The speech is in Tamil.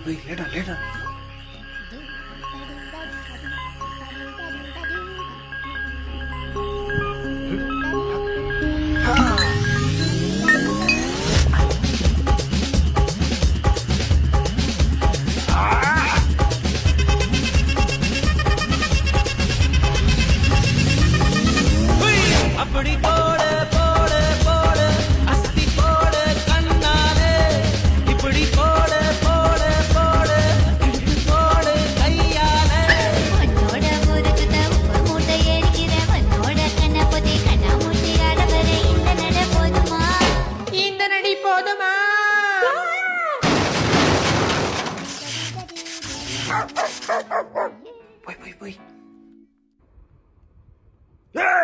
லேடா லேடா. அப்படி போடு போடு போடு அஸ்தி போடு கண்ணாலே இப்படி போடு போடு போடு இடுப்பு போடு கையாலே உன்னோட முறுக்குத உப்பு மூட்டை எரிக்கிற உன்னோட கண்ண பொதி கண்ணா மூட்டி ஆடவர இந்த நட போதுமா இந்த நடி போதுமா? போய் போய் போய். ஏய்